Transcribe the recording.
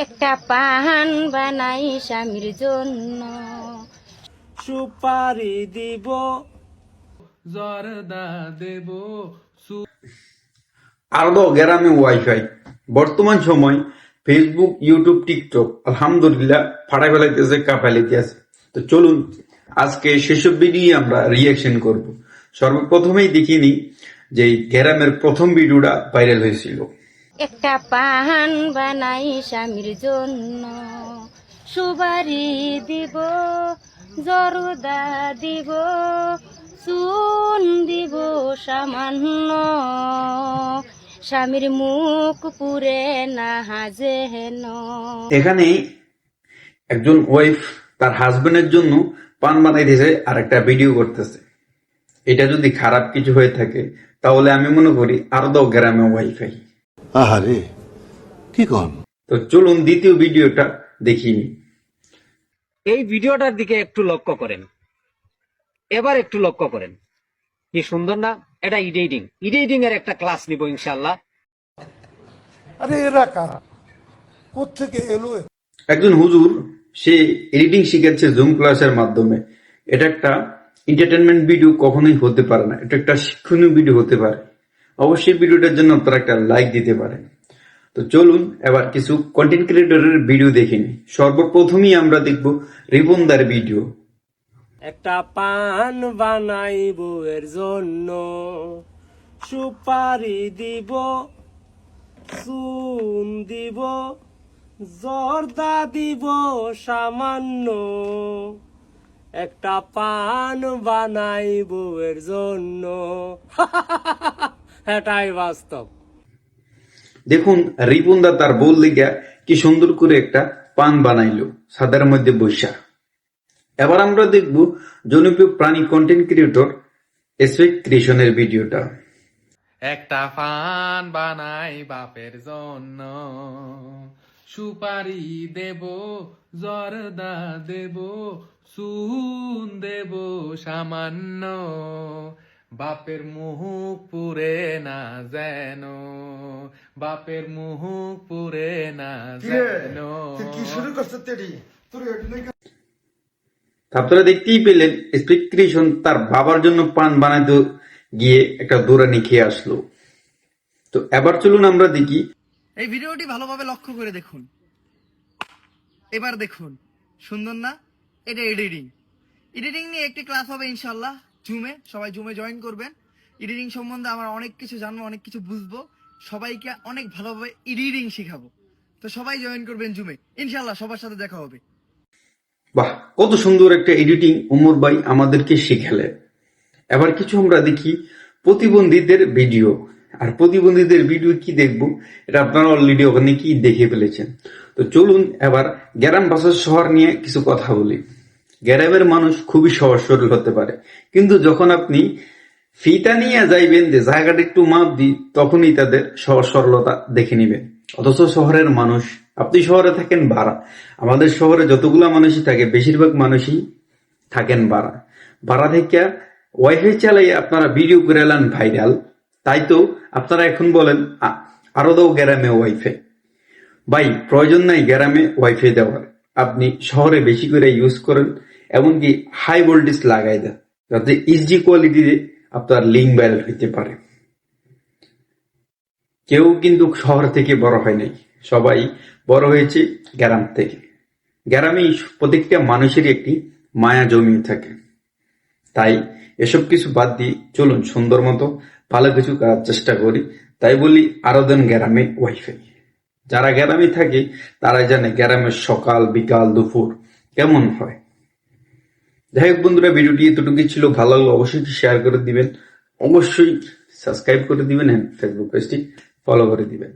একটা পান বানাই স্বামীর জন্য, সুপারি দিব, জর্দা দেব। আরো গ্রামে ওয়াইফাই বর্তমান সময় ফেসবুক, ইউটিউব, টিকটক আলহামদুলিল্লাহ ফাটাই ফেলাইতেছে, কাঁপাইতেছে। তো চলুন আজকে সেসব ভিডিও আমরা রিয়াকশন করব। সর্বপ্রথমেই দেখিনি যে গ্রামের প্রথম ভিডিওটা ভাইরাল হয়েছিল। একটা পান বানাই স্বামীর জন্য, সুপারি দিব, জর্দা দিব, চুন দিব সামান্য, স্বামীর মুখ পুরে না যেন। এখানে একজন ওয়াইফ তার হাজবেন্ডের জন্য পান বানাইতেছে আর একটা ভিডিও করতেছে। এটা যদি খারাপ কিছু হয়ে থাকে তাহলে আমি মনে করি আরো গ্রামে ওয়াইফাই। আহারে কি কন। তো চলুন দ্বিতীয় ভিডিওটা দেখিনি। এই ভিডিওটার দিকে একটু লক্ষ্য করেন, এবার একটু লক্ষ্য করেন, কি সুন্দর না? এটা এডিটিং এর একটা ক্লাস নিব ইনশাআল্লাহ। আরে এরা কারা, কোত্থেকে এলো? একজন হুজুর, সে এডিটিং শিখাচ্ছে জুম ক্লাসের মাধ্যমে। এটা একটা এন্টারটেনমেন্ট ভিডিও কখনোই হতে পারে না, এটা একটা শিক্ষণীয় ভিডিও হতে পারে। অবশ্যই ভিডিওটার জন্য আপনারা একটা লাইক দিতে পারেন। তো চলুন এবার কিছু কন্টেন্ট ক্রিয়েটরের ভিডিও দেখে নিই। সর্বপ্রথমেই আমরা দেখব রিপনদার ভিডিও। একটা পান বানাই বউয়ের জন্য, সুপারি দিব, চুন দিব, জর্দা দিব সামান্য, একটা পান বানাই বউয়ের জন্য। এটাই বাস্তব। দেখুন রিপনদা তার বউ লিগা কি সুন্দর করে একটা পান বানাইলো সাদার মধ্যে বৈশা। এবার আমরা দেখব জনপ্রিয় প্রাণী কন্টেন্ট ক্রিয়েটর এসপেক্ট ক্রিয়েশনের ভিডিওটা। একটা পান বানাই বাপের জন্য, সুপারি দেব, জর্দা দেব, চুন দেব সামান্য, বাপের মুখ পুরে না যেন, বাপের মুখ পুরে না যেন। আপনারা দেখতেই পেলেন স্পেক্ট ক্রিয়েশন তার বাবার জন্য পান বানাতে গিয়ে একটা দৌড়ানি খেয়ে আসলো। তো এবার চলুন আমরা দেখি। এই ভিডিওটি ভালোভাবে লক্ষ্য করে দেখুন, এবার দেখুন সুন্দর না? এটা এডিটিং নিয়ে একটি ক্লাস হবে ইনশাল্লাহ জুমে। সবাই জুমে জয়েন করবেন। এডিটিং সম্বন্ধে আমরা অনেক কিছু জানবো, অনেক কিছু বুঝবো, সবাইকে অনেক ভালোভাবে এডিটিং শিখাবো। তো সবাই জয়েন করবেন জুমে ইনশাল্লাহ, সবার সাথে দেখা হবে। বাহ, কত সুন্দর একটা এডিটিং উমর ভাই আমাদেরকে শিখালে। এবার কিছু আমরা দেখি প্রতিবন্ধীদের ভিডিও। আর প্রতিবন্ধীদের ভিডিও কি দেখবো এটা আপনারা অলরেডি ওখানে কি দেখে ফেলেছেন। তো চলুন এবার গ্রাম ভার্সেস শহর নিয়ে কিছু কথা বলি। গ্রামের মানুষ খুবই সহজ সরল হতে পারে, কিন্তু যখন আপনি ফিতা নিয়ে যাইবেন যে জায়গাটা একটু মাপ দিই, তখনই তাদের সহজ সরলতা দেখে নিবেন। অথচ শহরের মানুষ, আপনি শহরে থাকেন ভাড়া, আমাদের শহরে যতগুলা মানুষই থাকে বেশিরভাগ মানুষই থাকেন ভাড়া। ভাড়া থেকে ওয়াইফাই চালাই আপনারা ভিডিও করে এলেন ভাইরাল, তাই তো আপনারা এখন বলেন আরো দাও গ্রামে ওয়াইফাই। ভাই প্রয়োজন নাই গ্রামে ওয়াইফাই দেওয়ার, আপনি শহরে বেশি করে ইউজ করেন, এমনকি হাই ভোল্টেজ লাগাই দেন যাতে এইচডি কোয়ালিটিতে আপনার লিঙ্ক ভাইরাল হইতে পারে। কেউ কিন্তু শহর থেকে বড় হয় নাই, সবাই বড় হয়েছে গ্রাম থেকে। গ্রামে প্রত্যেকটা মানুষেরই একটি মায়া জমিয়ে থাকে। তাই এসব কিছু বাদ দিয়ে চলুন সুন্দর মতো ভালো কিছু করার চেষ্টা করি। তাই বলি আরো দেন গ্রামে ওয়াইফাই। যারা গ্রামে থাকে তারা জানে গ্রামের সকাল বিকাল দুপুর কেমন হয়। যাই হোক বন্ধুরা, ভিডিওটি এতটুকুই ছিল। ভালো লাগলে অবশ্যই শেয়ার করে দিবেন, অবশ্যই সাবস্ক্রাইব করে দিবেন, ফেসবুক পেজটি ফলো করে দিবেন।